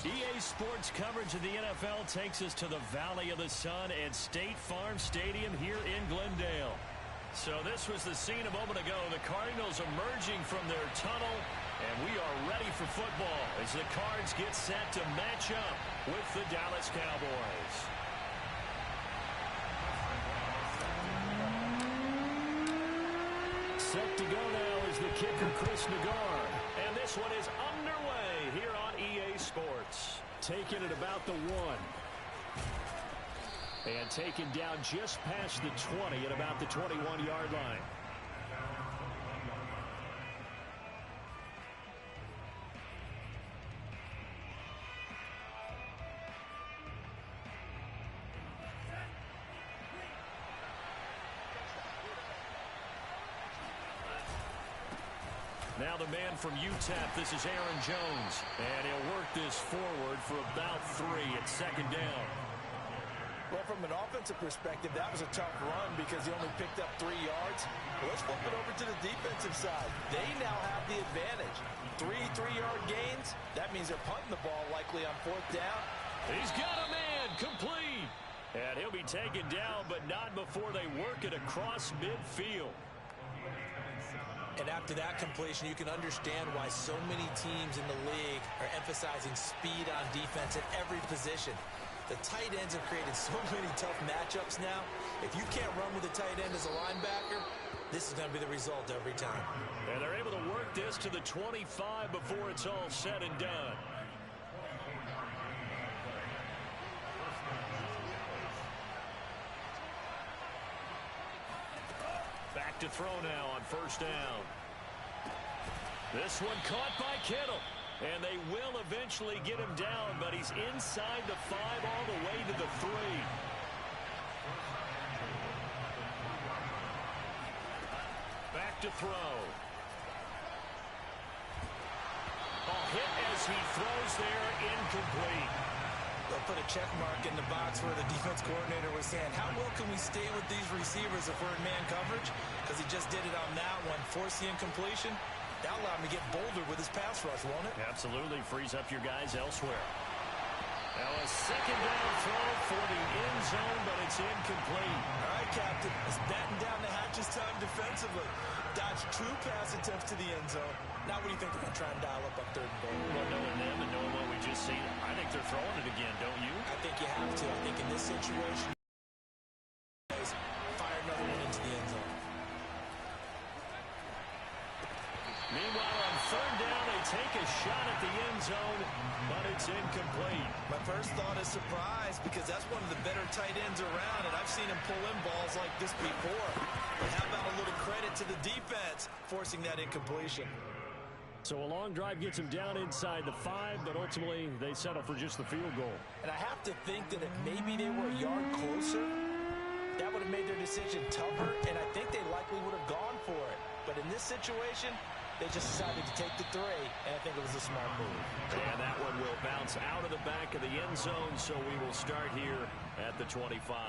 EA Sports coverage of the NFL takes us to the Valley of the Sun at State Farm Stadium here in Glendale. So this was the scene a moment ago. The Cardinals emerging from their tunnel, and we are ready for football as the Cards get set to match up with the Dallas Cowboys. Set to go now is the kicker, Chris Nagar. And this one is underway here on EA Sports. Taken at about the 1. And taken down just past the 20 at about the 21-yard line. Now the man from UTEP, this is Aaron Jones. And he'll work this forward for about 3 at second down. Well, from an offensive perspective, that was a tough run because he only picked up 3 yards. Well, let's flip it over to the defensive side. They now have the advantage. 3 3-yard gains. That means they're punting the ball likely on 4th down. He's got a man complete. And he'll be taken down, but not before they work it across midfield. And after that completion, you can understand why so many teams in the league are emphasizing speed on defense at every position. The tight ends have created so many tough matchups now. If you can't run with a tight end as a linebacker, this is going to be the result every time. And they're able to work this to the 25 before it's all said and done. Back to throw now on 1st down. This one caught by Kittle. And they will eventually get him down, but he's inside the 5 all the way to the 3. Back to throw. A hit as he throws there, incomplete. They'll put a check mark in the box where the defense coordinator was saying, how well can we stay with these receivers if we're in man coverage? Because he just did it on that one, forced the incompletion. That allowed him to get bolder with his pass rush, won't it? Absolutely. Frees up your guys elsewhere. Now a second down throw for the end zone, but it's incomplete. All right, Captain. It's batten down the hatches time defensively. Dodged 2 pass attempts to the end zone. Now what do you think they're going to try and dial up on 3rd and goal? Well, knowing them and knowing what we just seen, I think they're throwing it again, don't you? I think you have to. I think in this situation, fire another one into the end zone. Meanwhile, on 3rd down, they take a shot at the end zone, but it's incomplete. My first thought is surprise because that's one of the better tight ends around, and I've seen him pull in balls like this before. But how about a little credit to the defense forcing that incompletion? So a long drive gets him down inside the 5, but ultimately they settle for just the field goal. And I have to think that if maybe they were a yard closer, that would have made their decision tougher, and I think they likely would have gone for it. But in this situation, they just decided to take the 3, and I think it was a smart move. And that one will bounce out of the back of the end zone, so we will start here at the 25.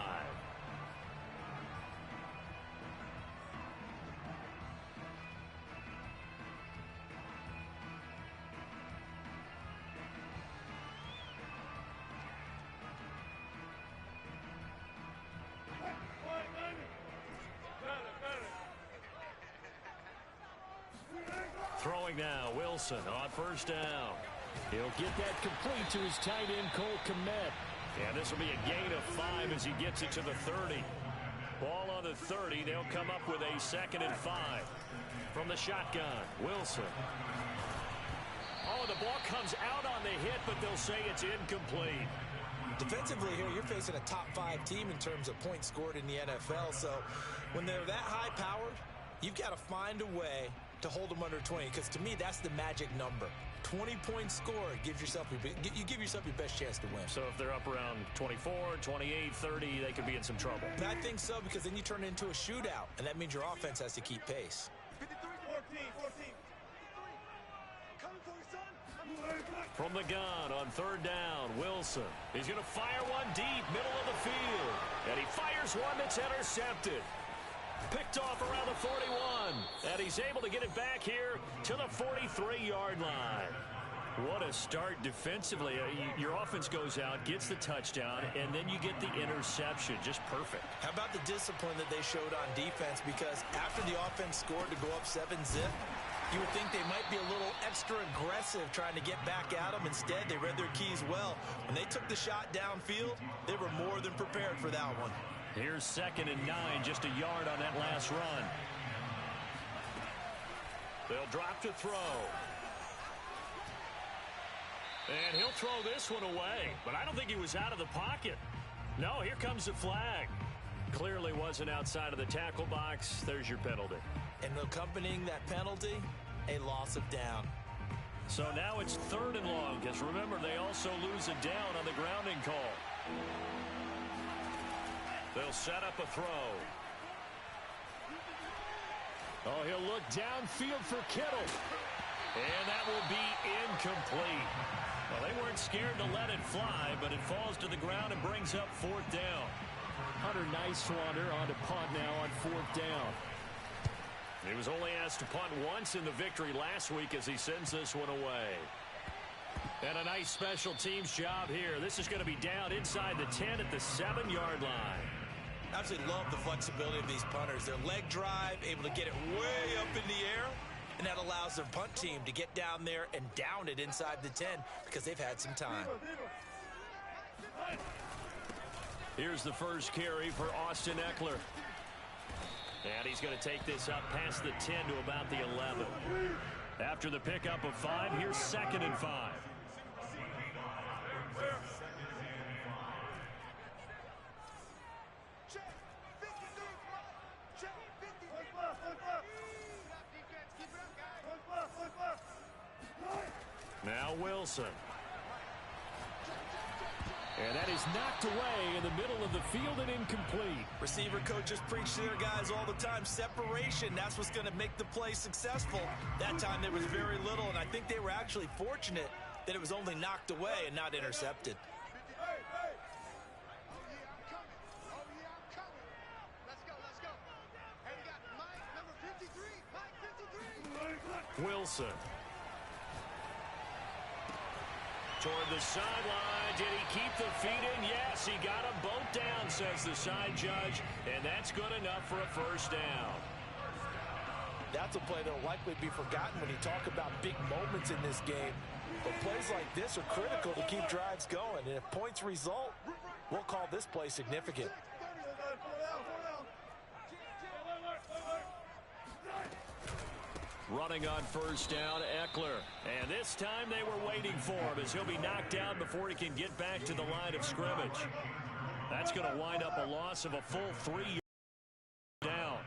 Throwing now, Wilson on 1st down. He'll get that complete to his tight end, Cole Kmet. And this will be a gain of 5 as he gets it to the 30. Ball on the 30. They'll come up with a 2nd and 5. From the shotgun, Wilson. Oh, the ball comes out on the hit, but they'll say it's incomplete. Defensively here, you're facing a top 5 team in terms of points scored in the NFL. So when they're that high-powered, you've got to find a way to hold them under 20, because to me, that's the magic number. 20 points scored, you give yourself your best chance to win. So if they're up around 24, 28, 30, they could be in some trouble. And I think so, because then you turn it into a shootout, and that means your offense has to keep pace. 14. From the gun on 3rd down, Wilson. He's going to fire one deep, middle of the field. And he fires one that's intercepted. Picked off around the 41. And he's able to get it back here to the 43-yard line. What a start defensively. Your offense goes out, gets the touchdown, and then you get the interception. Just perfect. How about the discipline that they showed on defense? Because after the offense scored to go up 7-zip, you would think they might be a little extra aggressive trying to get back at them. Instead, they read their keys well. When they took the shot downfield, they were more than prepared for that one. Here's 2nd and 9, just a yard on that last run. They'll drop to throw. And he'll throw this one away. But I don't think he was out of the pocket. No, here comes the flag. Clearly wasn't outside of the tackle box. There's your penalty. And accompanying that penalty, a loss of down. So now it's 3rd and long, because remember, they also lose a down on the grounding call. They'll set up a throw. Oh, he'll look downfield for Kittle. And that will be incomplete. Well, they weren't scared to let it fly, but it falls to the ground and brings up 4th down. Hunter Nicewander on to punt now on 4th down. He was only asked to punt once in the victory last week as he sends this one away. And a nice special teams job here. This is going to be down inside the 10 at the 7-yard line. Absolutely love the flexibility of these punters. Their leg drive, able to get it way up in the air, and that allows their punt team to get down there and down it inside the 10 because they've had some time. Here's the first carry for Austin Eckler. And he's going to take this up past the 10 to about the 11. After the pickup of 5, here's 2nd and 5. Now Wilson. And that is knocked away in the middle of the field and incomplete. Receiver coaches preach to their guys all the time. Separation, that's what's going to make the play successful. That time there was very little, and I think they were actually fortunate that it was only knocked away and not intercepted. Wilson. Toward the sideline. Did he keep the feet in? Yes, he got them both down, says the side judge. And that's good enough for a first down. That's a play that will likely be forgotten when you talk about big moments in this game. But plays like this are critical to keep drives going. And if points result, we'll call this play significant. Running on first down, Eckler. And this time they were waiting for him as he'll be knocked down before he can get back to the line of scrimmage. That's going to wind up a loss of a full 3 yards down.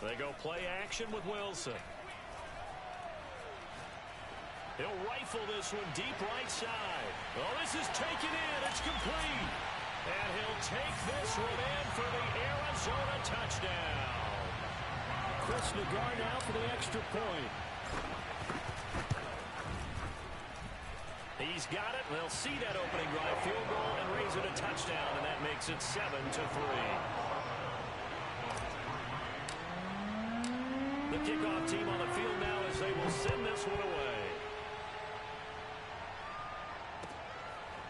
They go play action with Wilson. He'll rifle this one deep right side. Oh, this is taken in. It's complete. And he'll take this one in for the Arizona touchdown. Chris Nagar now for the extra point. He's got it. They'll see that opening drive field goal and raise it a touchdown, and that makes it 7-3. The kickoff team on the field now as they will send this one away.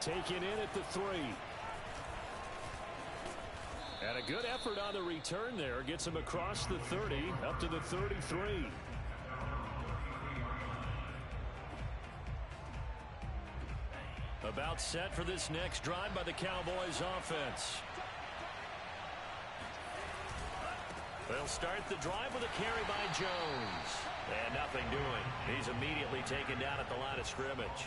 Taken in at the 3. And a good effort on the return there. Gets him across the 30, up to the 33. About set for this next drive by the Cowboys offense. They'll start the drive with a carry by Jones. And nothing doing. He's immediately taken down at the line of scrimmage.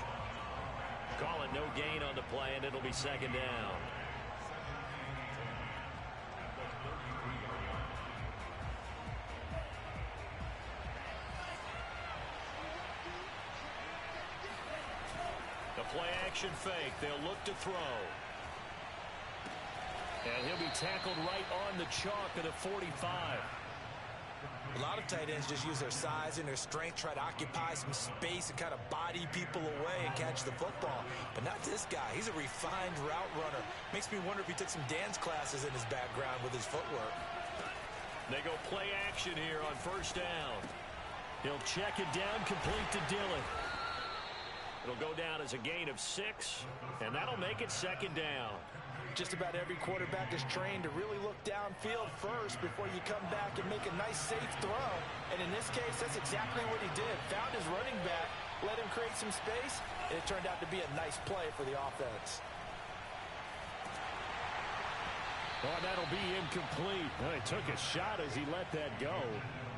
Call it no gain on the play, and it'll be 2nd down. Play action fake. They'll look to throw. And he'll be tackled right on the chalk of the 45. A lot of tight ends just use their size and their strength, try to occupy some space and kind of body people away and catch the football. But not this guy. He's a refined route runner. Makes me wonder if he took some dance classes in his background with his footwork. They go play action here on first down. He'll check it down, complete to Dillon. It'll go down as a gain of 6, and that'll make it second down. Just about every quarterback is trained to really look downfield first before you come back and make a nice, safe throw. And in this case, that's exactly what he did. Found his running back, let him create some space, and it turned out to be a nice play for the offense. Oh, that'll be incomplete. Well, he took a shot as he let that go.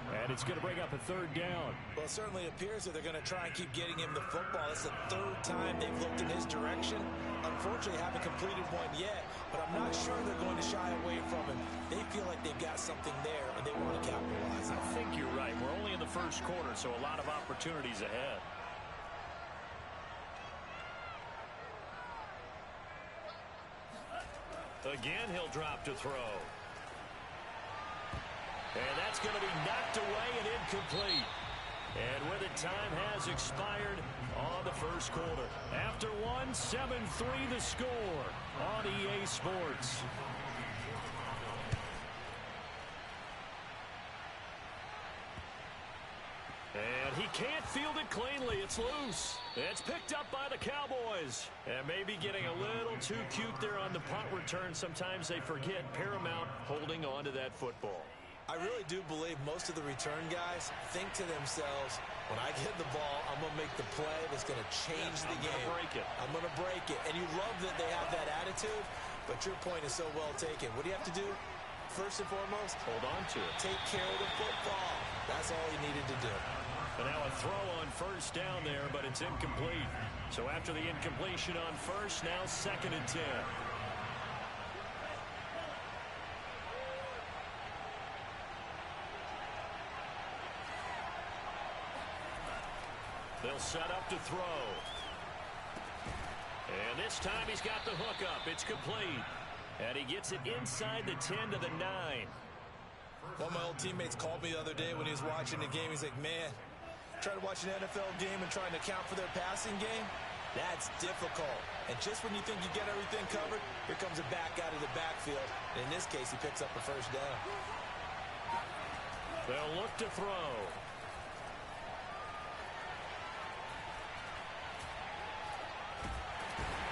And it's going to bring up a third down. Well, it certainly appears that they're going to try and keep getting him the football. It's the third time they've looked in his direction. Unfortunately, haven't completed one yet, but I'm not sure they're going to shy away from him. They feel like they've got something there, and they want to capitalize on it. I think you're right. We're only in the first quarter, so a lot of opportunities ahead. Again, he'll drop to throw. And that's going to be knocked away and incomplete. And with it, time has expired on the first quarter. After one, 7-3 the score on EA Sports. And he can't field it cleanly. It's loose. It's picked up by the Cowboys. And maybe getting a little too cute there on the punt return. Sometimes they forget Paramount holding on to that football. I really do believe most of the return guys think to themselves, when I get the ball, I'm going to make the play that's going to change the game. I'm going to break it. And you love that they have that attitude, but your point is so well taken. What do you have to do? First and foremost, hold on to it. Take care of the football. That's all you needed to do. And now a throw on first down there, but it's incomplete. So after the incompletion on first, now 2nd and 10. They'll set up to throw. And this time he's got the hook up. It's complete. And he gets it inside the 10 to the 9. One of my old teammates called me the other day when he was watching the game. He's like, man, trying to watch an NFL game and trying to account for their passing game, that's difficult. And just when you think you get everything covered, here comes a back out of the backfield. And in this case, he picks up a first down. They'll look to throw.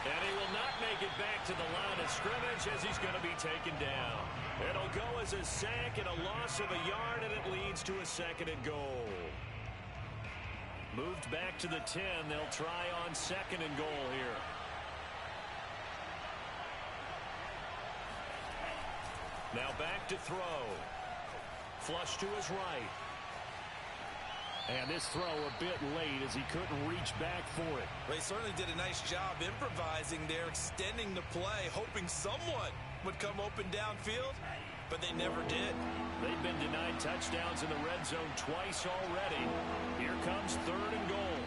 And he will not make it back to the line of scrimmage as he's going to be taken down. It'll go as a sack and a loss of a yard, and it leads to a 2nd and goal. Moved back to the 10. They'll try on 2nd and goal here. Now back to throw. Flush to his right. And this throw a bit late as he couldn't reach back for it. They certainly did a nice job improvising there, extending the play, hoping someone would come open downfield, but they never did. They've been denied touchdowns in the red zone twice already. Here comes 3rd and goal.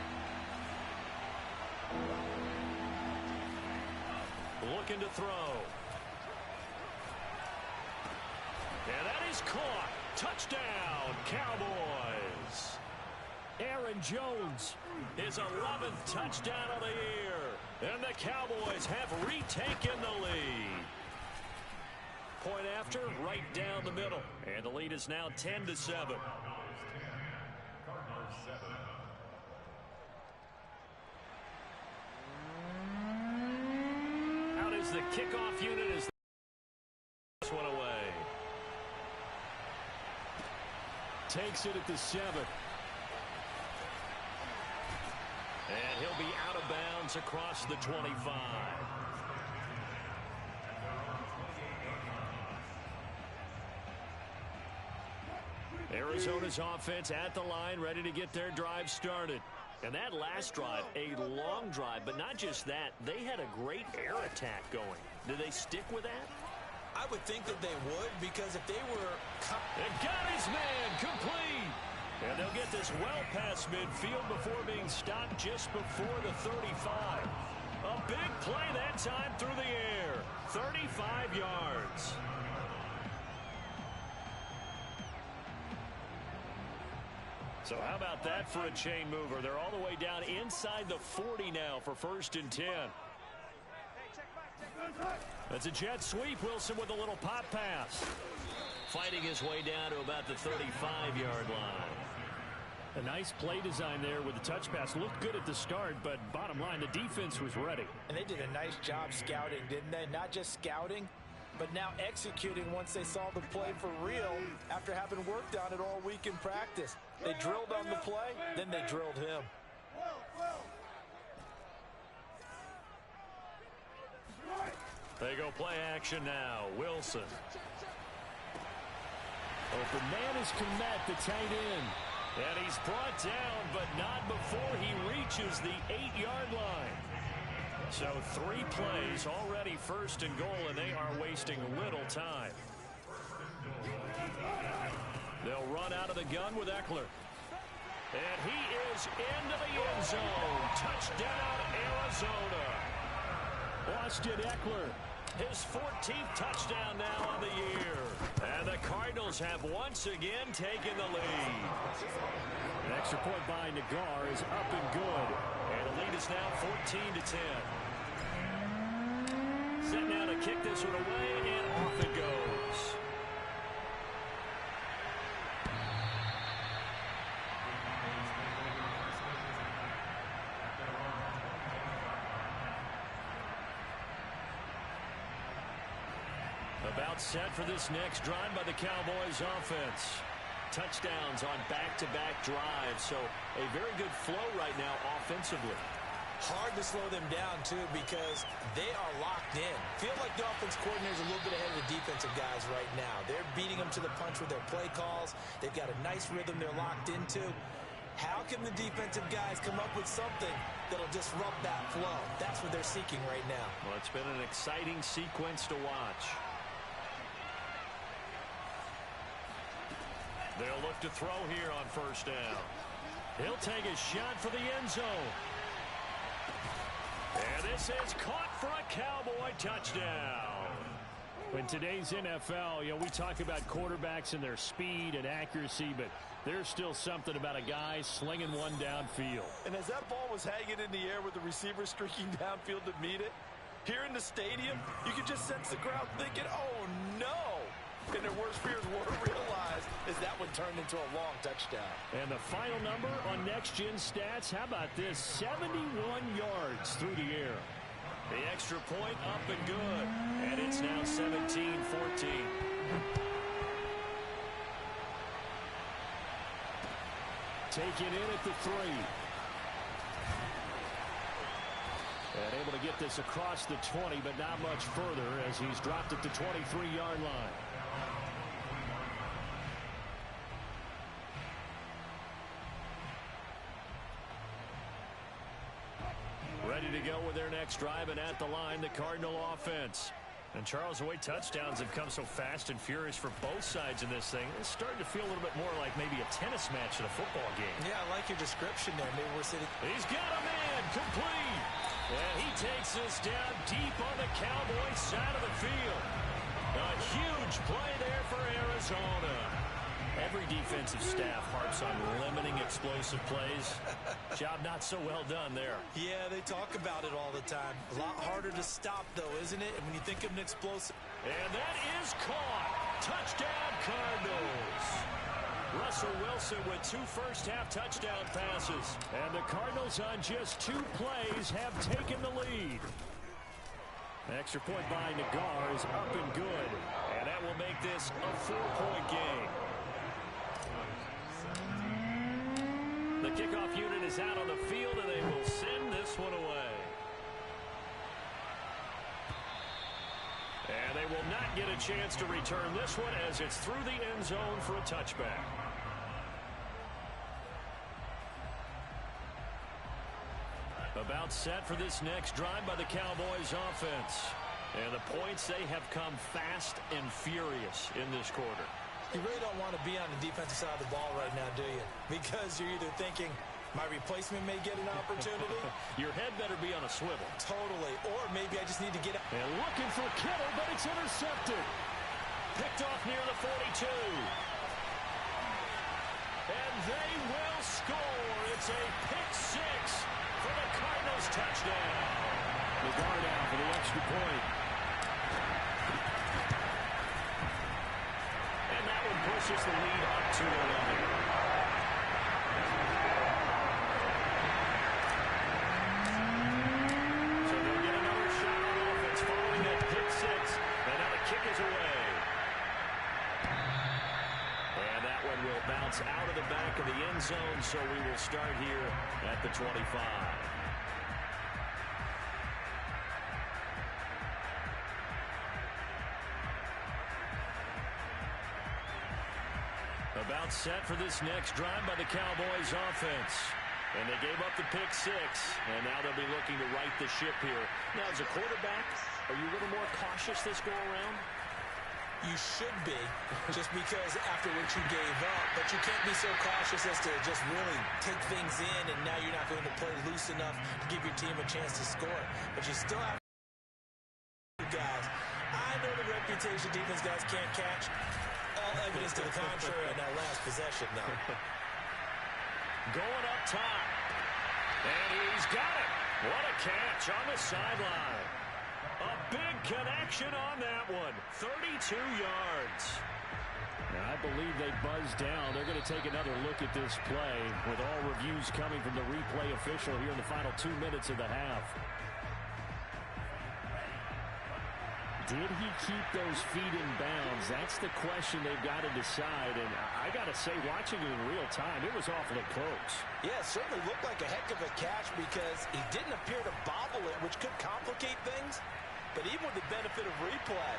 Looking to throw. And that is caught. Touchdown, Cowboys. Aaron Jones, his 11th touchdown of the year. And the Cowboys have retaken the lead. Point after, right down the middle. And the lead is now 10-7. Out is the kickoff unit as this one away. Takes it at the 7. And he'll be out of bounds across the 25. Arizona's offense at the line, ready to get their drive started. And that last drive, a long drive, but not just that. They had a great air attack going. Do they stick with that? I would think that they would, because if they were... And got his man complete. And they'll get this well past midfield before being stopped just before the 35. A big play that time through the air. 35 yards. So how about that for a chain mover? They're all the way down inside the 40 now for 1st and 10. That's a jet sweep. Wilson with a little pop pass. Fighting his way down to about the 35-yard line. A nice play design there with the touch pass. Looked good at the start, but bottom line, the defense was ready. And they did a nice job scouting, didn't they? Not just scouting, but now executing once they saw the play for real after having worked on it all week in practice. They drilled on the play, then they drilled him. They go play action now. Wilson. Open man is Kmet, the tight end. And he's brought down, but not before he reaches the 8-yard line. So 3 plays, already first and goal, and they are wasting little time. They'll run out of the gun with Eckler. And he is into the end zone. Touchdown, Arizona. Austin Eckler, his 14th touchdown now on the year. And the Cardinals have once again taken the lead. An extra point by Nagar is up and good. And the lead is now 14-10. Set now to kick this one away, and off it goes. About set for this next drive by the Cowboys offense. Touchdowns on back-to-back drives, so a very good flow right now offensively. Hard to slow them down, too, because they are locked in. Feel like the offense coordinator is a little bit ahead of the defensive guys right now. They're beating them to the punch with their play calls. They've got a nice rhythm they're locked into. How can the defensive guys come up with something that'll disrupt that flow? That's what they're seeking right now. Well, it's been an exciting sequence to watch. They'll look to throw here on first down. He'll take a shot for the end zone. And this is caught for a Cowboy touchdown. In today's NFL, we talk about quarterbacks and their speed and accuracy, but there's still something about a guy slinging one downfield. And as that ball was hanging in the air with the receiver streaking downfield to meet it, here in the stadium, you could just sense the crowd thinking, oh, no. And their worst fears were realized as that one turned into a long touchdown. And the final number on Next Gen Stats, how about this? 71 yards through the air. The extra point up and good. And it's now 17-14. Taken in at the 3. And able to get this across the 20, but not much further as he's dropped at the 23-yard line. Ready to go with their next drive, and at the line, the Cardinal offense. And Charles, the way touchdowns have come so fast and furious for both sides in this thing, it's starting to feel a little bit more like maybe a tennis match at a football game. Yeah, I like your description there. Maybe we're sitting. He's got a man complete. And he takes this down deep on the Cowboys side of the field. A huge play there for Arizona. Every defensive staff harps on limiting explosive plays. Job not so well done there. Yeah, they talk about it all the time. A lot harder to stop, though, isn't it? And when you think of an explosive. And that is caught. Touchdown, Cardinals. Russell Wilson with 2 first-half touchdown passes. And the Cardinals on just 2 plays have taken the lead. An extra point by Nagar is up and good. And that will make this a 4-point game. The kickoff unit is out on the field, and they will send this one away. And they will not get a chance to return this one as it's through the end zone for a touchback. About set for this next drive by the Cowboys offense. And the points, they have come fast and furious in this quarter. You really don't want to be on the defensive side of the ball right now, do you? Because you're either thinking, my replacement may get an opportunity. Your head better be on a swivel. Totally. Or maybe I just need to get out. And looking for Kittle, but it's intercepted. Picked off near the 42. And they will score. It's a pick 6 for the Cardinals touchdown. The guard out for the extra point. Pushes the lead up to 11. the end zone, so we will start here at the 25. About set for this next drive by the Cowboys offense. And they gave up the pick six, and now they'll be looking to right the ship here. Now, as a quarterback, are you a little more cautious this go-around? You should be, just because after what you gave up, but you can't be so cautious as to just really take things in, and now you're not going to play loose enough to give your team a chance to score. But you still have guys. I know the reputation defense guys can't catch. All evidence to the contrary on that last possession, though. Going up top. And he's got it. What a catch on the sideline. A big connection on that one. 32 yards. Now, I believe they buzzed down. They're going to take another look at this play with all reviews coming from the replay official here in the final 2 minutes of the half. Did he keep those feet in bounds? That's the question they've got to decide. And I got to say, watching it in real time, it was awfully close. Yeah, it certainly looked like a heck of a catch because he didn't appear to bobble it, which could complicate things. But even with the benefit of replay,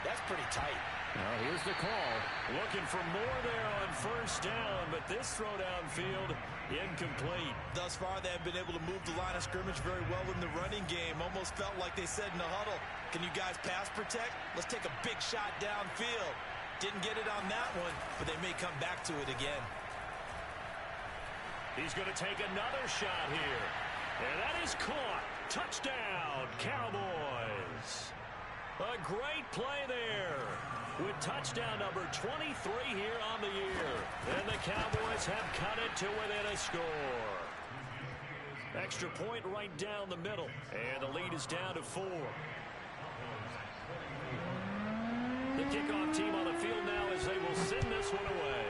that's pretty tight. Now, here's the call. Looking for more there on first down, but this throw downfield, incomplete. Thus far, they have been able to move the line of scrimmage very well in the running game. Almost felt like they said in the huddle, can you guys pass protect? Let's take a big shot downfield. Didn't get it on that one, but they may come back to it again. He's going to take another shot here. And that is caught. Touchdown, Cowboys. A great play there. With touchdown number 23 here on the year. And the Cowboys have cut it to within a score. Extra point right down the middle. And the lead is down to 4. The kickoff team on the field now as they will send this one away.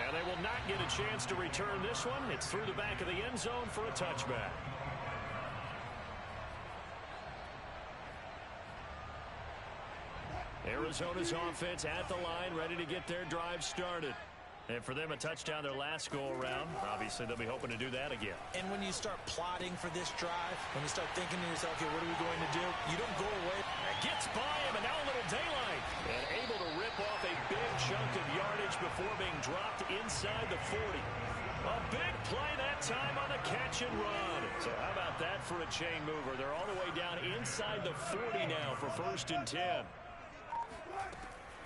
And they will not get a chance to return this one. It's through the back of the end zone for a touchback. Arizona's offense at the line, ready to get their drive started. And for them, a touchdown their last go-around. Obviously, they'll be hoping to do that again. And when you start plotting for this drive, when you start thinking to yourself, okay, what are we going to do? You don't go away. Gets by him, and now a little daylight. And able to rip off a big chunk of yardage before being dropped inside the 40. A big play that time on the catch and run. So how about that for a chain mover? They're all the way down inside the 40 now for 1st and 10.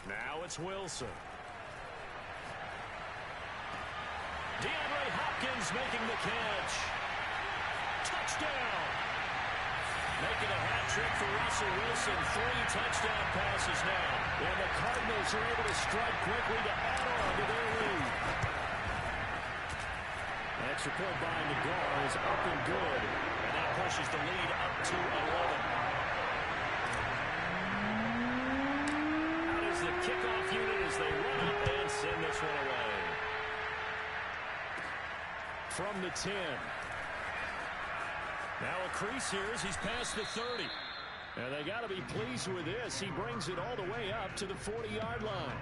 Now it's Wilson. DeAndre Hopkins making the catch. Touchdown. Making a hat trick for Russell Wilson. 3 touchdown passes now. And the Cardinals are able to strike quickly to add on to their lead. Extra point by Nagar is up and good. And that pushes the lead up to 11. Out is the kickoff unit as they run up and send this one away. From the 10. Now a crease here as he's past the 30. And they got to be pleased with this. He brings it all the way up to the 40-yard line.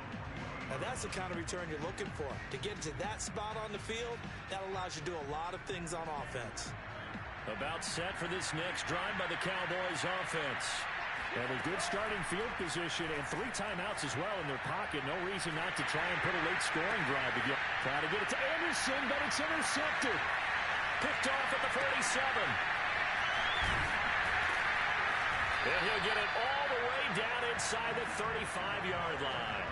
Now that's the kind of return you're looking for. To get into that spot on the field, that allows you to do a lot of things on offense. About set for this next drive by the Cowboys offense. And a good starting field position and 3 timeouts as well in their pocket. No reason not to try and put a late scoring drive to try to get it to Anderson, but it's intercepted. Picked off at the 47. And he'll get it all the way down inside the 35-yard line.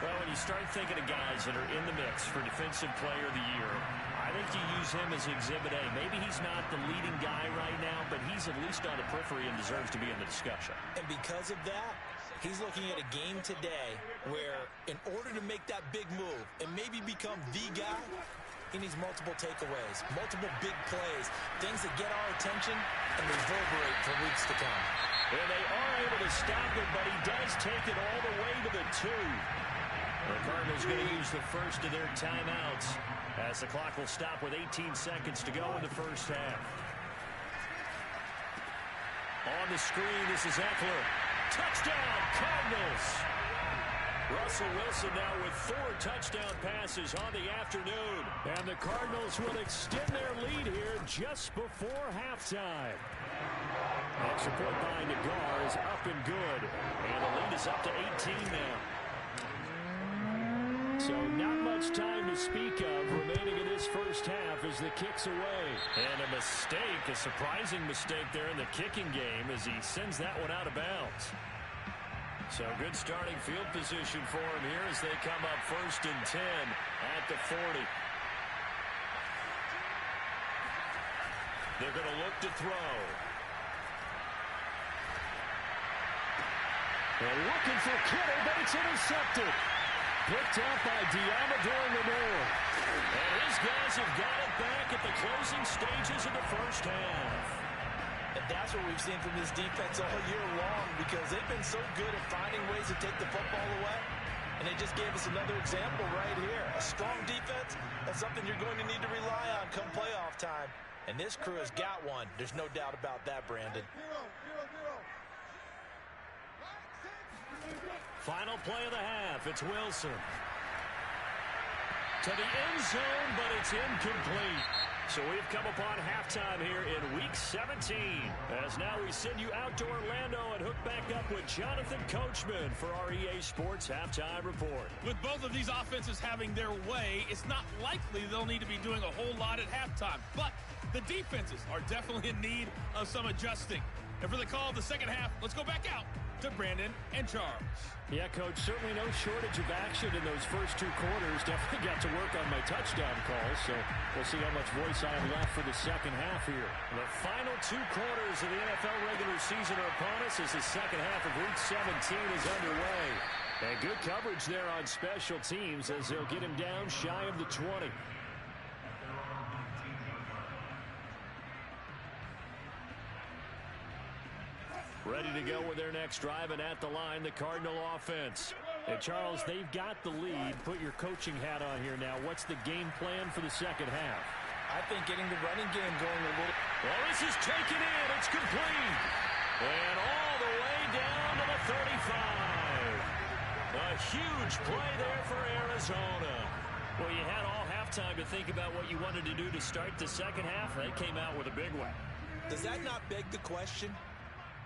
Well, when you start thinking of guys that are in the mix for Defensive Player of the Year, I think you use him as Exhibit A. Maybe he's not the leading guy right now, but he's at least on the periphery and deserves to be in the discussion. And because of that, he's looking at a game today where in order to make that big move and maybe become the guy, he needs multiple takeaways, multiple big plays, things that get our attention and reverberate for weeks to come. And they are able to stop it, but he does take it all the way to the 2. The Cardinals going to use the first of their timeouts as the clock will stop with 18 seconds to go in the first half. On the screen, this is Eckler. Touchdown, Cardinals. Russell Wilson now with 4 touchdown passes on the afternoon. And the Cardinals will extend their lead here just before halftime. Extra point by Nagar is up and good. And the lead is up to 18 now. So not much time to speak of remaining in this first half as the kick's away. And a mistake, a surprising mistake there in the kicking game as he sends that one out of bounds. So good starting field position for him here as they come up 1st and 10 at the 40. They're going to look to throw. They're looking for Kittle, but it's intercepted. Picked up by Diamador Lenore. And his guys have got it back at the closing stages of the first half. And that's what we've seen from this defense all year long, because they've been so good at finding ways to take the football away. And they just gave us another example right here. A strong defense, that's something you're going to need to rely on come playoff time. And this crew has got one. There's no doubt about that, Brandon. Final play of the half. It's Wilson. To the end zone, but it's incomplete. So we've come upon halftime here in Week 17. As now we send you out to Orlando and hook back up with Jonathan Coachman for our EA Sports Halftime Report. With both of these offenses having their way, it's not likely they'll need to be doing a whole lot at halftime. But the defenses are definitely in need of some adjusting. And for the call of the second half, let's go back out to Brandon and Charles. Yeah, Coach, certainly no shortage of action in those first 2 quarters. Definitely got to work on my touchdown calls, so we'll see how much voice I have left for the second half here. The final 2 quarters of the NFL regular season are upon us as the second half of Week 17 is underway. And good coverage there on special teams as they'll get him down shy of the 20. Ready to go with their next drive, and at the line, the Cardinal offense. And Charles, they've got the lead. Put your coaching hat on here now. What's the game plan for the second half? I think getting the running game going a little. Well, this is taken in. It's complete. And all the way down to the 35. A huge play there for Arizona. Well, you had all halftime to think about what you wanted to do to start the second half. They came out with a big one. Does that not beg the question?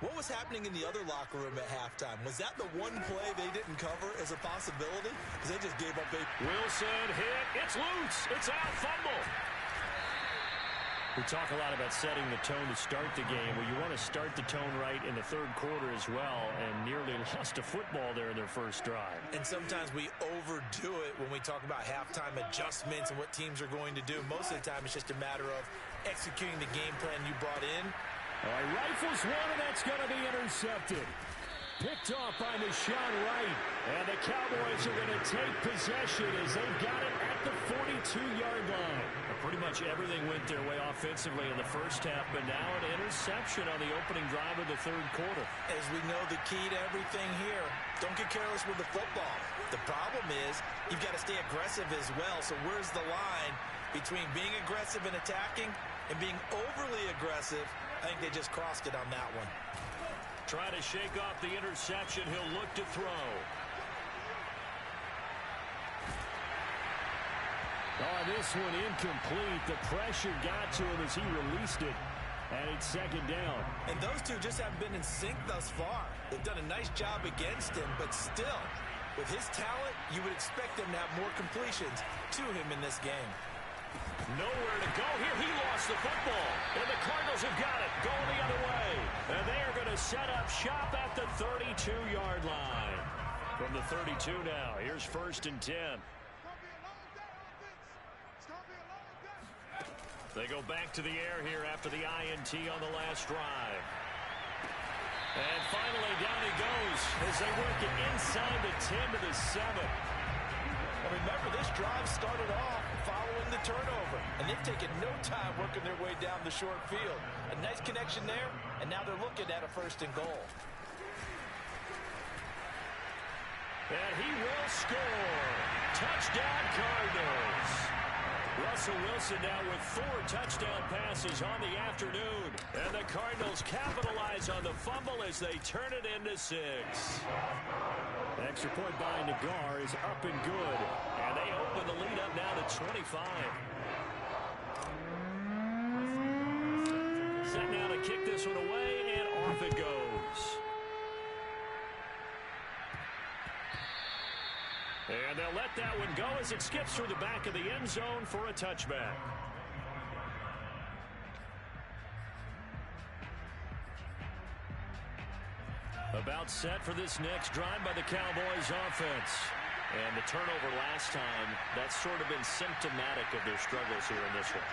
What was happening in the other locker room at halftime? Was that the one play they didn't cover as a possibility? Because they just gave up a... Wilson hit. It's loose. It's out. Fumble. We talk a lot about setting the tone to start the game. Well, you want to start the tone right in the third quarter as well, and nearly lost a football there in their first drive. And sometimes we overdo it when we talk about halftime adjustments and what teams are going to do. Most of the time, it's just a matter of executing the game plan you brought in. All right, rifles one, and that's going to be intercepted. Picked off by Deshaun Wright. And the Cowboys are going to take possession as they've got it at the 42-yard line. Pretty much everything went their way offensively in the first half, but now an interception on the opening drive of the third quarter. As we know, the key to everything here, don't get careless with the football. The problem is you've got to stay aggressive as well. So where's the line between being aggressive and attacking and being overly aggressive? I think they just crossed it on that one. Trying to shake off the interception. He'll look to throw. Oh, this one incomplete. The pressure got to him as he released it. And it's second down. And those two just haven't been in sync thus far. They've done a nice job against him, but still, with his talent, you would expect them to have more completions to him in this game. Nowhere to go here. He lost the football. And the Cardinals have got it going the other way. And they are going to set up shop at the 32-yard line. From the 32 now, here's 1st and 10. They go back to the air here after the INT on the last drive. And finally, down he goes as they work it inside the 10 to the 7. And remember, this drive started off following the turnover. And they've taken no time working their way down the short field. A nice connection there, and now they're looking at a 1st and goal. And he will score. Touchdown, Cardinals. Russell Wilson now with 4 touchdown passes on the afternoon. And the Cardinals capitalize on the fumble as they turn it into 6. Extra point by Nagar is up and good. And they open the lead up now to 25. Set now to kick this one away, and off it goes. And they'll let that one go as it skips through the back of the end zone for a touchback. About set for this next drive by the Cowboys offense. And the turnover last time, that's sort of been symptomatic of their struggles here in this one.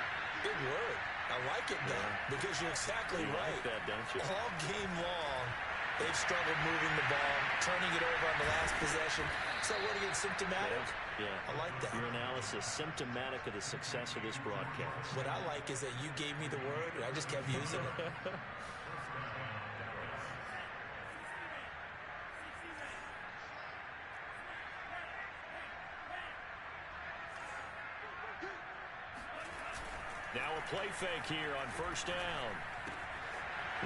Big word. I like it now because you're exactly right. Like that, don't you? All game long, they've struggled moving the ball, turning it over on the last possession. So what again, symptomatic? Yeah. I like that. Your analysis, symptomatic of the success of this broadcast. What I like is that you gave me the word, and I just kept using it. Now a play fake here on first down.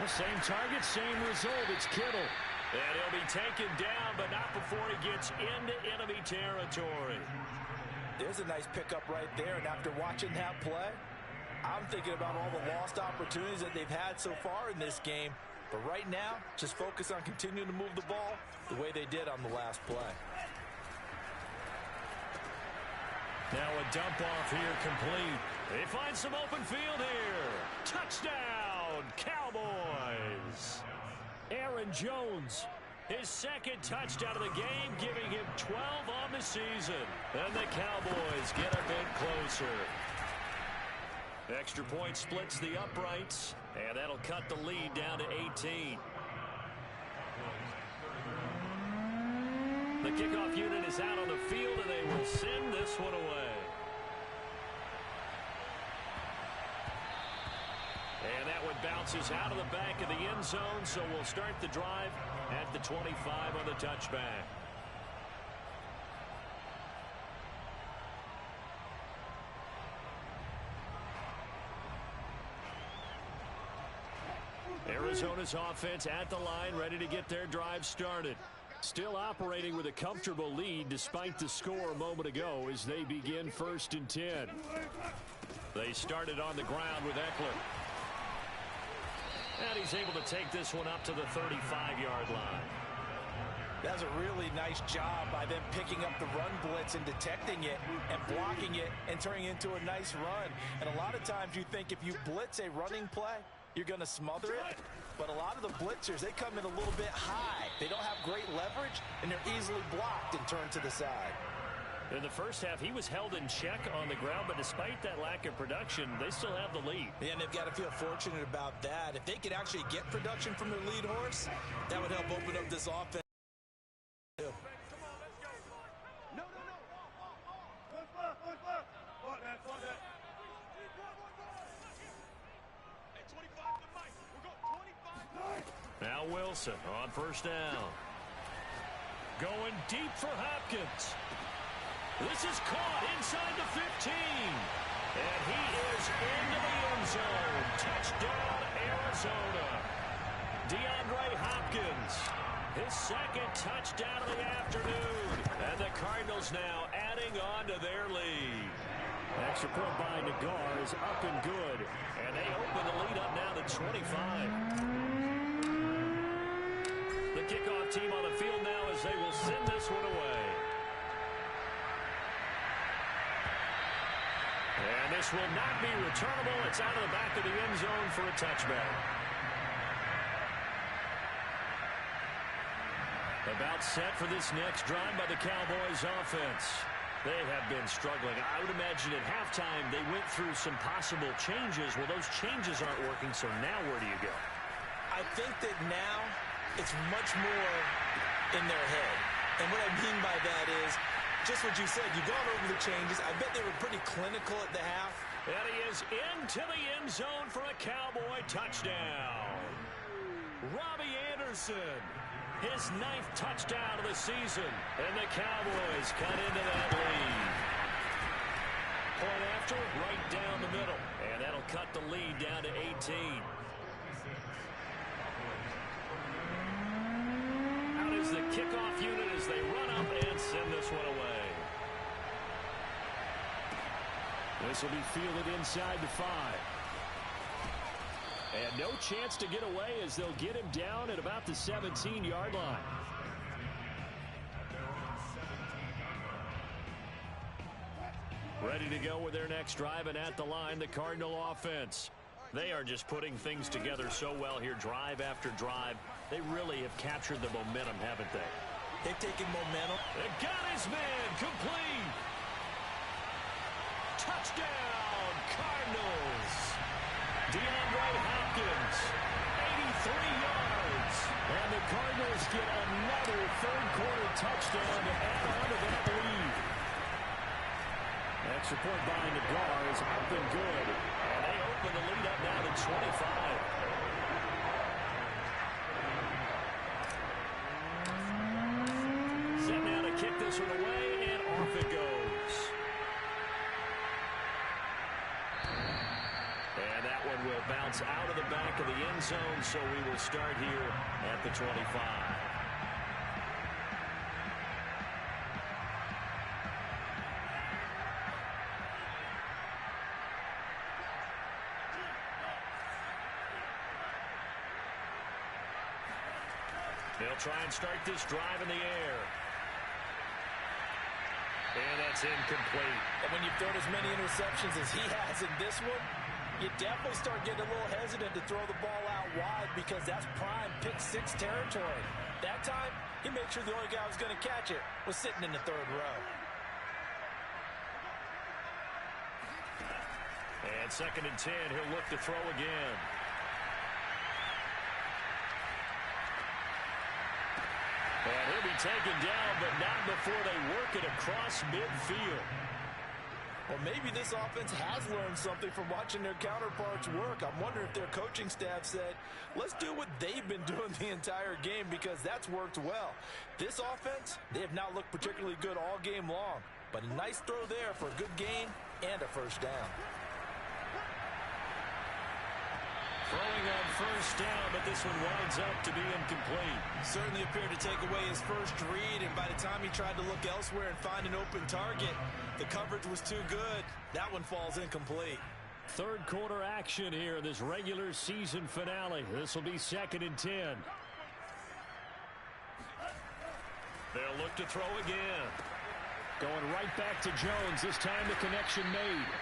The same target, same result. It's Kittle. And he'll be taken down, but not before he gets into enemy territory. There's a nice pickup right there, and after watching that play, I'm thinking about all the lost opportunities that they've had so far in this game. But right now, just focus on continuing to move the ball the way they did on the last play. Now a dump off here complete. They find some open field here. Touchdown, Cowboys. Aaron Jones, his second touchdown of the game, giving him 12 on the season. And the Cowboys get a bit closer. Extra point splits the uprights, and that'll cut the lead down to 18. The kickoff unit is out on the field, and they will send this one away. And that one bounces out of the back of the end zone, so we'll start the drive at the 25 on the touchback. Arizona's offense at the line, ready to get their drive started. Still operating with a comfortable lead despite the score a moment ago as they begin 1st and 10. They started on the ground with Eckler. And he's able to take this one up to the 35-yard line. That's a really nice job by them picking up the run blitz and detecting it and blocking it and turning it into a nice run. And a lot of times you think if you blitz a running play, you're going to smother it. But a lot of the blitzers, they come in a little bit high. They don't have great leverage, and they're easily blocked and turned to the side. In the first half, he was held in check on the ground, but despite that lack of production, they still have the lead. And they've got to feel fortunate about that. If they could actually get production from their lead horse, that would help open up this offense. Now Wilson on first down. Going deep for Hopkins. This is caught inside the 15. And he is into the end zone. Touchdown, Arizona. DeAndre Hopkins, his second touchdown of the afternoon. And the Cardinals now adding on to their lead. Extra point by Nagar is up and good. And they open the lead up now to 25. The kickoff team on the field now as they will send this one away. And this will not be returnable. It's out of the back of the end zone for a touchback. About set for this next drive by the Cowboys offense. They have been struggling. I would imagine at halftime they went through some possible changes. Well, those changes aren't working, so now where do you go? I think that now it's much more in their head. And what I mean by that is just what you said. You've gone over the changes. I bet they were pretty clinical at the half. And he is into the end zone for a Cowboy touchdown. Robbie Anderson, his 9th touchdown of the season. And the Cowboys cut into that lead. Point after, right down the middle. And that'll cut the lead down to 18. Out is the kickoff unit as they run up and send this one away. This will be fielded inside the 5. And no chance to get away as they'll get him down at about the 17-yard line. Ready to go with their next drive, and at the line, the Cardinal offense. They are just putting things together so well here, drive after drive. They really have captured the momentum, haven't they? They've taken momentum. They got his man complete. Touchdown, Cardinals. DeAndre Hopkins, 83 yards. And the Cardinals get another third-quarter touchdown to add on to that lead. Extra point by Nagar is up and good. And they open the lead up now to 25. Set now to kick this one away, and off it goes. And that one will bounce out of the back of the end zone, so we will start here at the 25. They'll try and start this drive in the air. And that's incomplete. And when you've thrown as many interceptions as he has in this one, you definitely start getting a little hesitant to throw the ball out wide because that's prime pick-6 territory. That time, he made sure the only guy who was going to catch it was sitting in the third row. And 2nd and 10, he'll look to throw again. And he'll be taken down, but not before they work it across midfield. Well, maybe this offense has learned something from watching their counterparts work. I'm wondering if their coaching staff said, let's do what they've been doing the entire game because that's worked well. This offense, they have not looked particularly good all game long. But a nice throw there for a good gain and a first down. Throwing on first down, but this one winds up to be incomplete. Certainly appeared to take away his first read, and by the time he tried to look elsewhere and find an open target, the coverage was too good. That one falls incomplete. Third quarter action here in this regular season finale. This will be 2nd and 10. They'll look to throw again. Going right back to Jones. This time the connection made.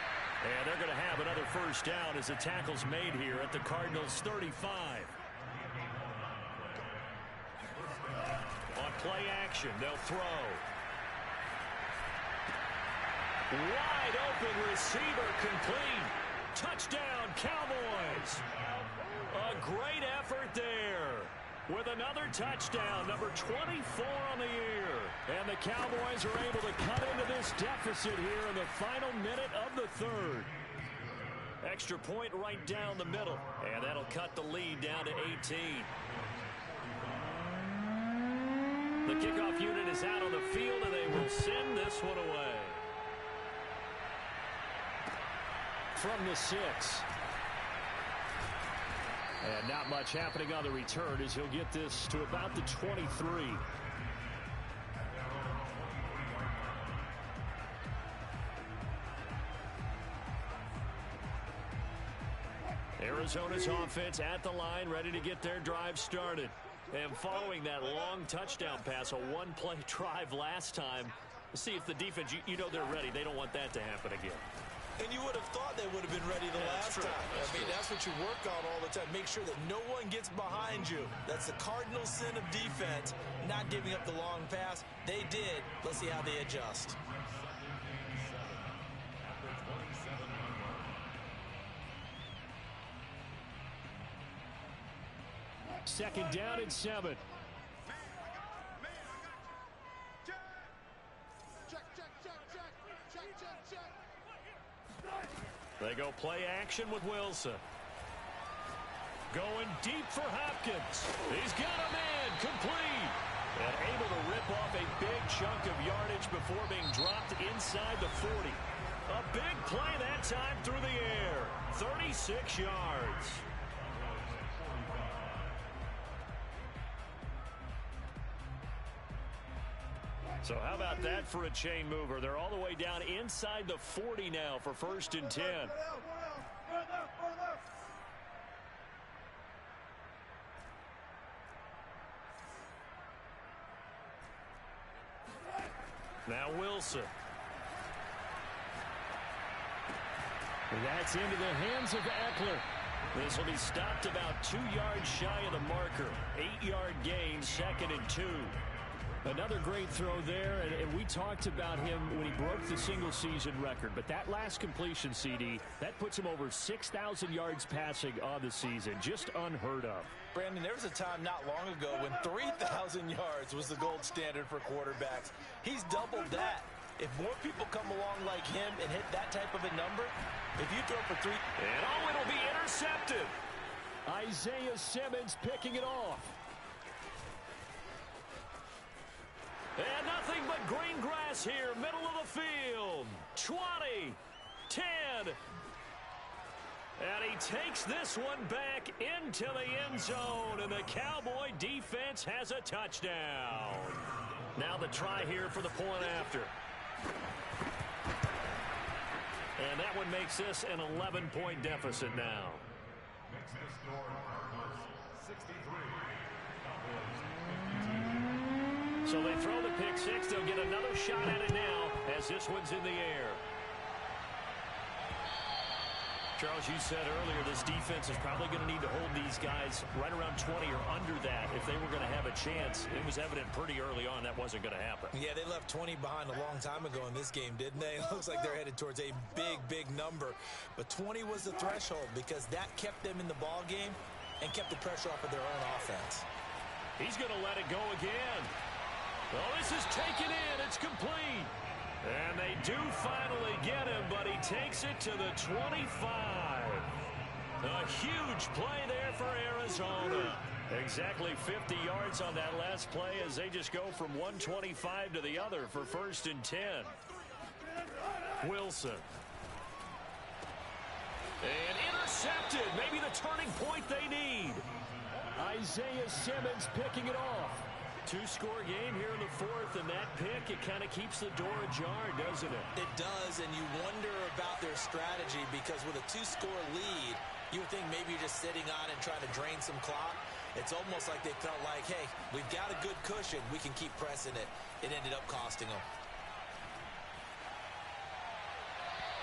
And they're going to have another first down as the tackle's made here at the Cardinals' 35. On play action, they'll throw. Wide open receiver complete. Touchdown, Cowboys. A great effort there. With another touchdown, number 24 on the year. And the Cowboys are able to cut into this deficit here in the final minute of the third. Extra point right down the middle. And that'll cut the lead down to 18. The kickoff unit is out on the field, and they will send this one away. From the 6. And not much happening on the return as he'll get this to about the 23. Arizona's offense at the line, ready to get their drive started. And following that long touchdown pass, a one-play drive last time, see if the defense, you know they're ready. They don't want that to happen again. And you would have thought they would have been ready the last time. That's what you work on all the time. Make sure that no one gets behind you. That's the cardinal sin of defense, not giving up the long pass. They did. Let's see how they adjust. Second down and 7. They go play action with Wilson. Going deep for Hopkins. He's got a man complete. And able to rip off a big chunk of yardage before being dropped inside the 40. A big play that time through the air. 36 yards. So how about that for a chain mover? They're all the way down inside the 40 now for 1st and 10. Now Wilson. And that's into the hands of Eckler. This will be stopped about 2 yards shy of the marker. 8-yard gain, 2nd and 2. Another great throw there, and we talked about him when he broke the single-season record. But that last completion, CD, that puts him over 6,000 yards passing on the season. Just unheard of. Brandon, there was a time not long ago when 3,000 yards was the gold standard for quarterbacks. He's doubled that. If more people come along like him and hit that type of a number, if you throw for 3... And oh, it'll be intercepted. Isaiah Simmons picking it off. And nothing but green grass here, middle of the field. 20, 10. And he takes this one back into the end zone, and the Cowboy defense has a touchdown. Now the try here for the point after. And that one makes this an 11-point deficit now. So they throw the pick six. They'll get another shot at it now as this one's in the air. Charles, you said earlier this defense is probably going to need to hold these guys right around 20 or under that if they were going to have a chance. It was evident pretty early on that wasn't going to happen. Yeah, they left 20 behind a long time ago in this game, didn't they? It looks like they're headed towards a big, big number. But 20 was the threshold because that kept them in the ball game and kept the pressure off of their own offense. He's going to let it go again. Well, this is taken in. It's complete. And they do finally get him, but he takes it to the 25. A huge play there for Arizona. Exactly 50 yards on that last play as they just go from 125 to the other for 1st and 10. Wilson. And intercepted. Maybe the turning point they need. Isaiah Simmons picking it off. Two-score game here in the 4th, and that pick, it kind of keeps the door ajar, doesn't it? It does, and you wonder about their strategy because with a 2-score lead, you would think maybe you're just sitting on and trying to drain some clock. It's almost like they felt like, hey, we've got a good cushion. We can keep pressing it. It ended up costing them.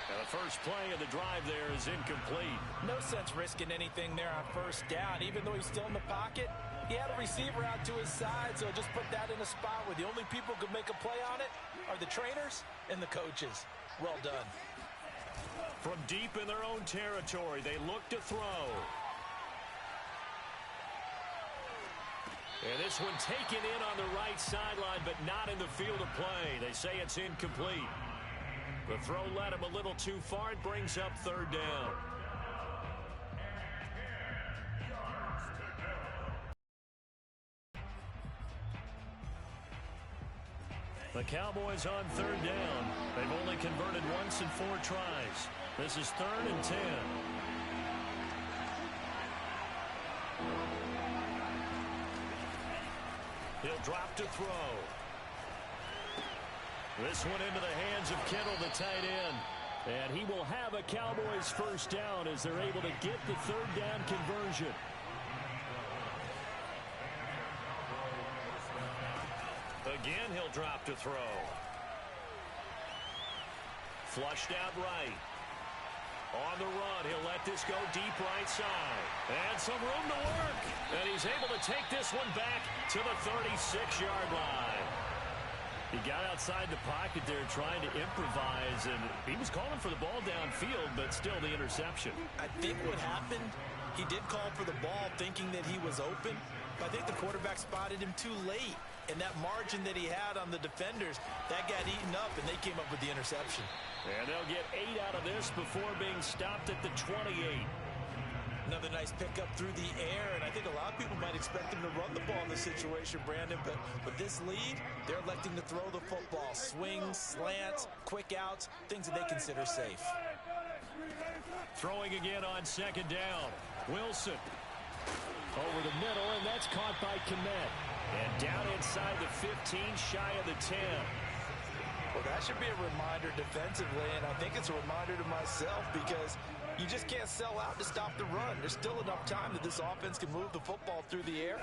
Now the first play of the drive there is incomplete. No sense risking anything there on 1st down. Even though he's still in the pocket, he had a receiver out to his side, so just put that in a spot where the only people who could make a play on it are the trainers and the coaches. Well done. From deep in their own territory, they look to throw. And this one taken in on the right sideline, but not in the field of play. They say it's incomplete. The throw led him a little too far. It brings up 3rd down. The Cowboys on 3rd down. They've only converted once in 4 tries. This is 3rd and 10. He'll drop to throw. This one into the hands of Kittle, the tight end. And he will have a Cowboys 1st down as they're able to get the 3rd down conversion. Again, he'll drop to throw. Flushed out right. On the run, he'll let this go deep right side. And some room to work. And he's able to take this one back to the 36-yard line. He got outside the pocket there trying to improvise, and he was calling for the ball downfield, but still the interception. I think what happened, he did call for the ball thinking that he was open, but I think the quarterback spotted him too late. And that margin that he had on the defenders, that got eaten up, and they came up with the interception. And they'll get 8 out of this before being stopped at the 28. Another nice pickup through the air, and I think a lot of people might expect him to run the ball in this situation, Brandon, but with this lead, they're electing to throw the football. Swings, slants, quick outs, things that they consider safe. Throwing again on 2nd down. Wilson. Over the middle, and that's caught by Kmet. And down inside the 15, shy of the 10. Well, that should be a reminder defensively, and I think it's a reminder to myself because you just can't sell out to stop the run. There's still enough time that this offense can move the football through the air,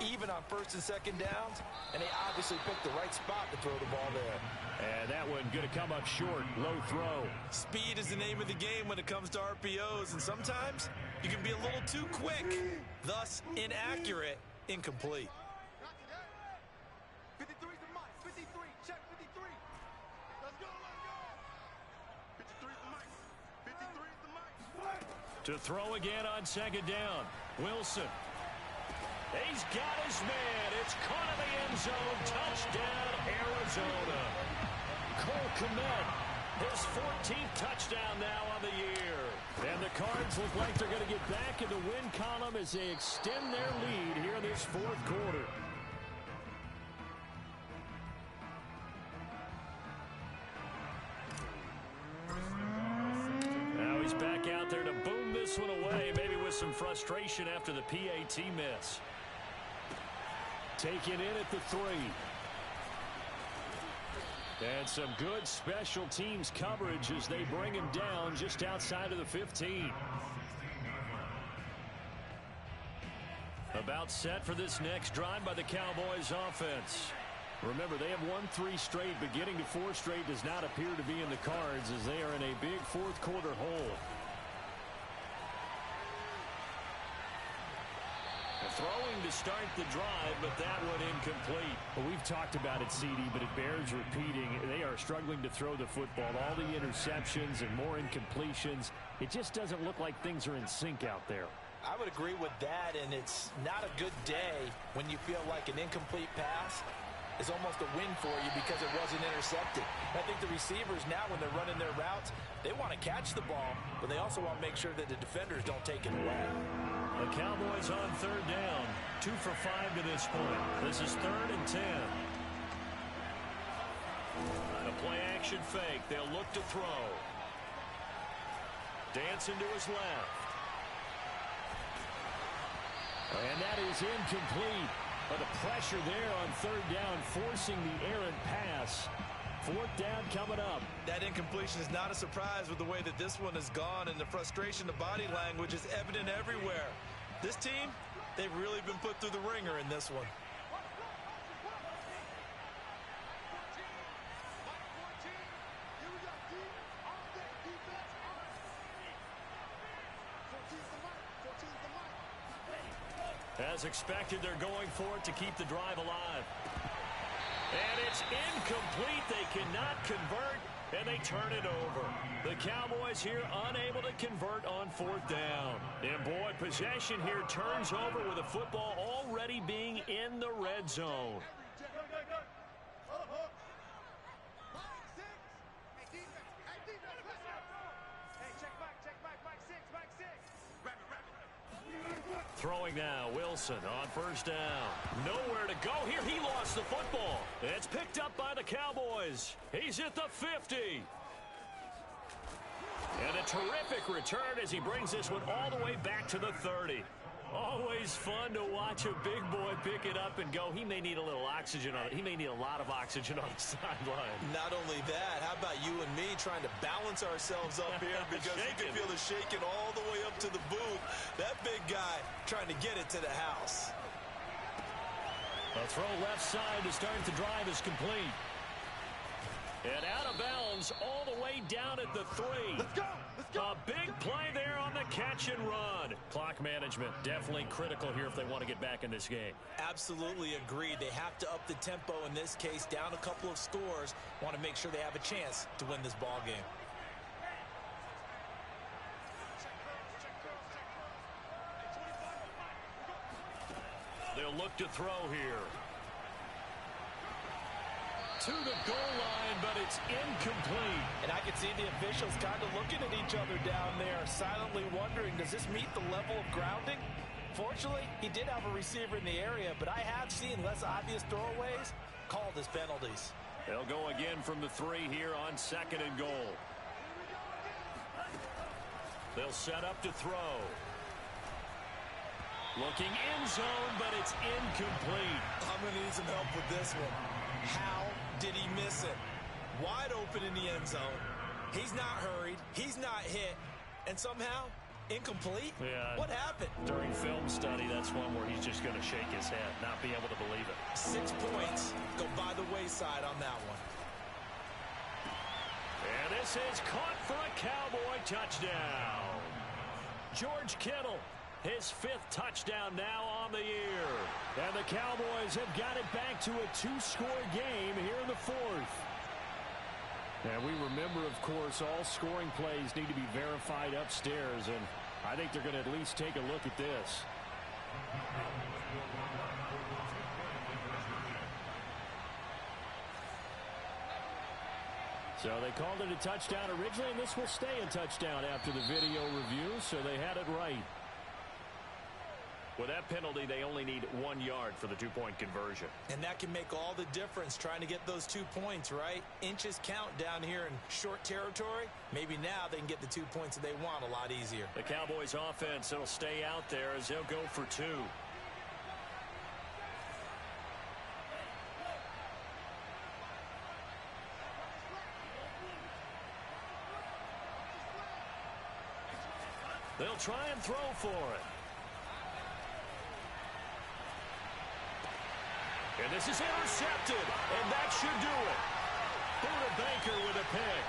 even on first and second downs, and they obviously picked the right spot to throw the ball there. And that one going to come up short, low throw. Speed is the name of the game when it comes to RPOs, and sometimes you can be a little too quick, thus inaccurate, incomplete. 53 is the mic. 53. Check 53. Let's go. 53 is the mic. 53 is the mic. To throw again on second down. Wilson. He's got his man. It's caught in the end zone. Touchdown, Arizona. Cole Kmet, his 14th touchdown now on the year. And the Cards look like they're going to get back in the win column as they extend their lead here in this fourth quarter. Now he's back out there to boom this one away, maybe with some frustration after the PAT miss. Taken in at the 3. And some good special teams coverage as they bring him down just outside of the 15. About set for this next drive by the Cowboys offense. Remember, they have won 3 straight, but getting to 4 straight does not appear to be in the cards as they are in a big fourth quarter hole. Throwing to start the drive, but that one incomplete. Well, we've talked about it, CD, but it bears repeating. They are struggling to throw the football. All the interceptions and more incompletions. It just doesn't look like things are in sync out there. I would agree with that, and it's not a good day when you feel like an incomplete pass is almost a win for you because it wasn't intercepted. I think the receivers now, when they're running their routes, they want to catch the ball, but they also want to make sure that the defenders don't take it away. The Cowboys on third down. 2 for 5 to this point. This is 3rd and 10. A play action fake. They'll look to throw. Dancing to his left. And that is incomplete. But the pressure there on third down, forcing the errant pass. 4th down coming up. That incompletion is not a surprise with the way that this one has gone, and the frustration, the body language is evident everywhere. This team, they've really been put through the ringer in this one. As expected, they're going for it to keep the drive alive. And it's incomplete. They cannot convert, and they turn it over. The Cowboys here unable to convert on 4th down. And boy, possession here turns over with the football already being in the red zone. Throwing now, Wilson on 1st down. Nowhere to go here. He lost the football. It's picked up by the Cowboys. He's at the 50. And a terrific return as he brings this one all the way back to the 30. Always fun to watch a big boy pick it up and go. He may need a little oxygen on it. He may need a lot of oxygen on the sideline. Not only that, how about you and me trying to balance ourselves up here because you can feel the shaking all the way up to the booth. That big guy trying to get it to the house. A throw left side to start the drive is complete. And out of bounds all the way down at the 3. Let's go. Let's go. A big play there on the catch and run. Clock management definitely critical here if they want to get back in this game. Absolutely agreed. They have to up the tempo in this case, down a couple of scores. Want to make sure they have a chance to win this ball game. They'll look to throw here. To the goal line, but it's incomplete. And I can see the officials kind of looking at each other down there, silently wondering, does this meet the level of grounding? Fortunately, he did have a receiver in the area, but I have seen less obvious throwaways called as penalties. They'll go again from the 3 here on 2nd and goal. They'll set up to throw. Looking in zone, but it's incomplete. I'm going to need some help with this one. How did he miss it? Wide open in the end zone. He's not hurried. He's not hit. And somehow, incomplete? Yeah. What happened? During film study, that's one where he's just going to shake his head, not be able to believe it. 6 points go by the wayside on that one. And this is caught for a Cowboy touchdown. George Kittle, his 5th touchdown now on the year. And the Cowboys have got it back to a 2-score game here in the 4th. And we remember, of course, all scoring plays need to be verified upstairs, and I think they're going to at least take a look at this. So they called it a touchdown originally, and this will stay a touchdown after the video review, so they had it right. With that penalty, they only need 1 yard for the 2-point conversion. And that can make all the difference trying to get those 2 points, right? Inches count down here in short territory. Maybe now they can get the 2 points that they want a lot easier. The Cowboys offense, it'll stay out there as they'll go for 2. They'll try and throw for it. And this is intercepted, and that should do it. Buda Baker with a pick.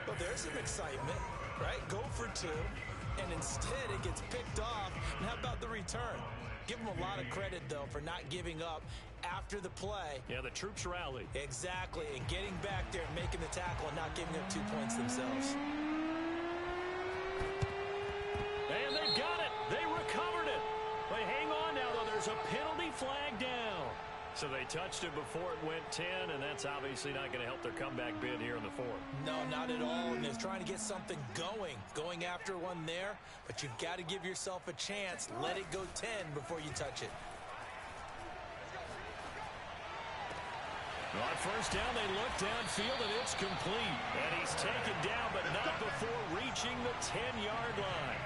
Well, there's some excitement, right? Go for 2, and instead it gets picked off. And how about the return? Give them a lot of credit, though, for not giving up after the play. Yeah, the troops rallied. Exactly, and getting back there and making the tackle and not giving up 2 points themselves. And they've got it. They recovered it. But hang on now, though. There's a penalty flag down. So they touched it before it went 10, and that's obviously not going to help their comeback bid here in the 4th. No, not at all, and they're trying to get something going after one there, but you've got to give yourself a chance. Let it go 10 before you touch it. On first down, they look downfield, and it's complete. And he's taken down, but not before reaching the 10-yard line.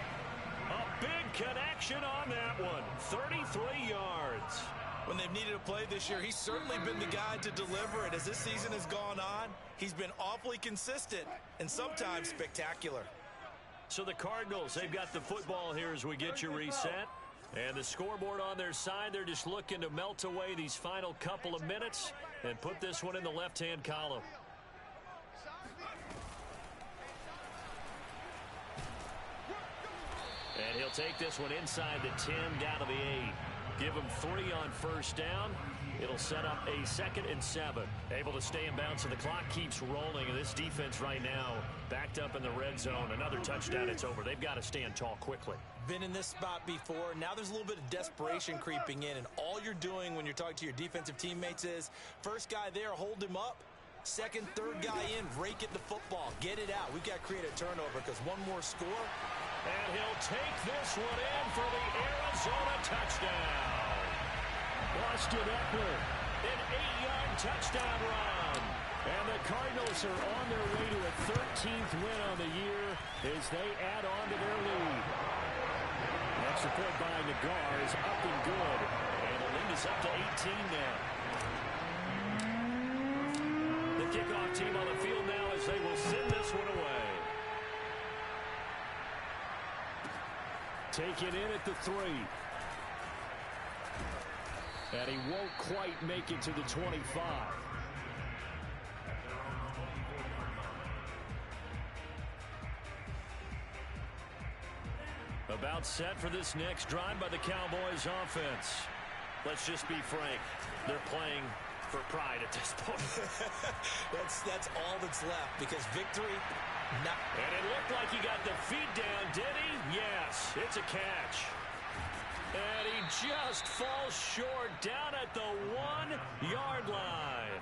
A big connection on that one. 33 yards. When they've needed a play this year, he's certainly been the guy to deliver it. As this season has gone on, he's been awfully consistent and sometimes spectacular. So the Cardinals, they've got the football here as we get you reset. And the scoreboard on their side, they're just looking to melt away these final couple of minutes and put this one in the left-hand column. And he'll take this one inside the 10, down to the 8. Give him 3 on first down. It'll set up a 2nd and 7. Able to stay in bounds, and the clock keeps rolling. And this defense right now backed up in the red zone. Another touchdown, it's over. They've got to stand tall quickly. Been in this spot before. Now there's a little bit of desperation creeping in. And all you're doing when you're talking to your defensive teammates is, first guy there, hold him up. Second, third guy in, rake at the football. Get it out. We've got to create a turnover because one more score. And he'll take this one in for the Arizona touchdown. Austin Eckler, an 8-yard touchdown run. And the Cardinals are on their way to a 13th win on the year as they add on to their lead. Extra point by Nagar is up and good. And the lead is up to 18 now. The kickoff team on the field now as they will send this one away. Take it in at the 3. And he won't quite make it to the 25. About set for this next drive by the Cowboys offense. Let's just be frank. They're playing for pride at this point. That's all that's left because victory, not. And it looked like he got the feet down, did he? Yes, it's a catch. And he just falls short down at the 1-yard line.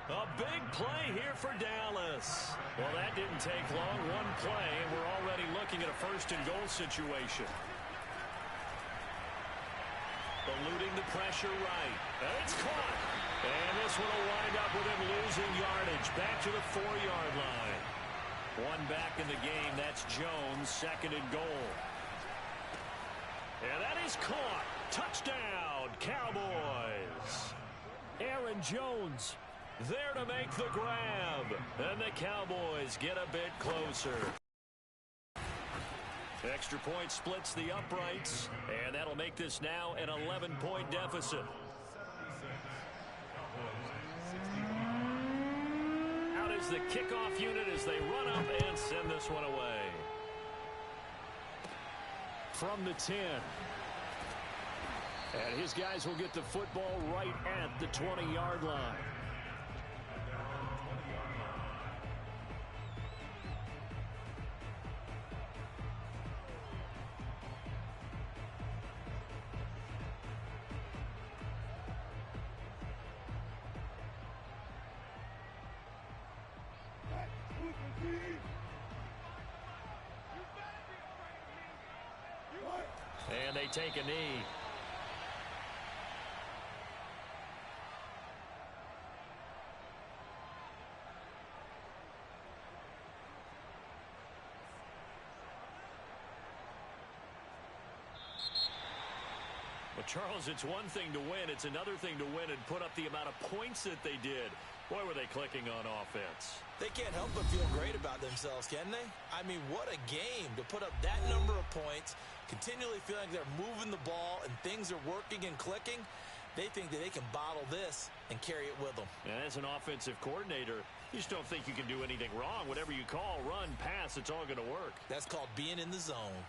A big play here for Dallas. Well, that didn't take long. One play, and we're already looking at a 1st and goal situation. Eluding the pressure right. And it's caught. And this one will wind up with him losing yardage. Back to the 4-yard line. One back in the game. That's Jones, 2nd and goal. And that is caught. Touchdown, Cowboys. Aaron Jones there to make the grab. And the Cowboys get a bit closer. Extra point splits the uprights. And that'll make this now an 11-point deficit. Out is the kickoff unit as they run up and send this one away. From the 10. And his guys will get the football right at the 20-yard line. And they take a knee. Well, Charles, it's one thing to win. It's another thing to win and put up the amount of points that they did. Boy, were they clicking on offense. They can't help but feel great about themselves, can they? I mean, what a game to put up that number of points, continually feeling like they're moving the ball and things are working and clicking. They think that they can bottle this and carry it with them. And as an offensive coordinator, you just don't think you can do anything wrong. Whatever you call, run, pass, it's all going to work. That's called being in the zone.